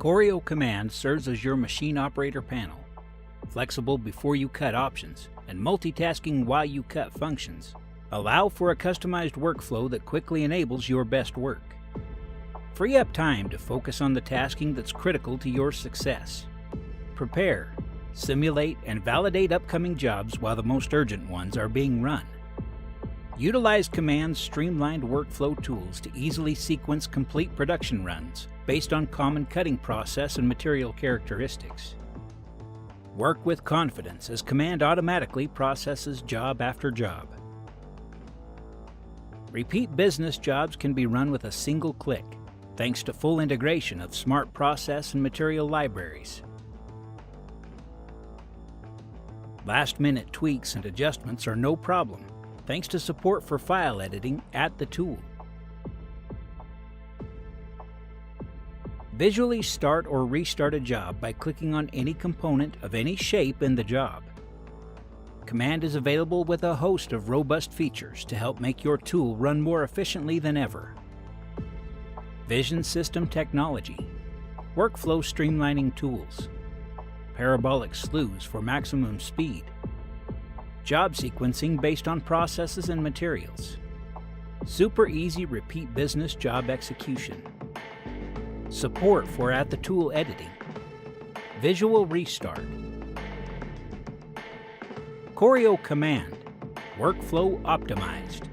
Coreo Command serves as your machine operator panel, flexible before you cut options and multitasking while you cut functions. Allow for a customized workflow that quickly enables your best work. Free up time to focus on the tasking that's critical to your success. Prepare, simulate, and validate upcoming jobs while the most urgent ones are being run. Utilize Command's streamlined workflow tools to easily sequence complete production runs based on common cutting process and material characteristics. Work with confidence as Command automatically processes job after job. Repeat business jobs can be run with a single click, thanks to full integration of smart process and material libraries. Last-minute tweaks and adjustments are no problem, thanks to support for file editing at the tool. Visually start or restart a job by clicking on any component of any shape in the job. Command is available with a host of robust features to help make your tool run more efficiently than ever. Vision System Technology, Workflow Streamlining Tools, Parabolic Slews for maximum speed, Job Sequencing based on processes and materials, Super Easy Repeat Business Job Execution, Support for at-the-tool editing, Visual Restart. Coreo Command, Workflow Optimized.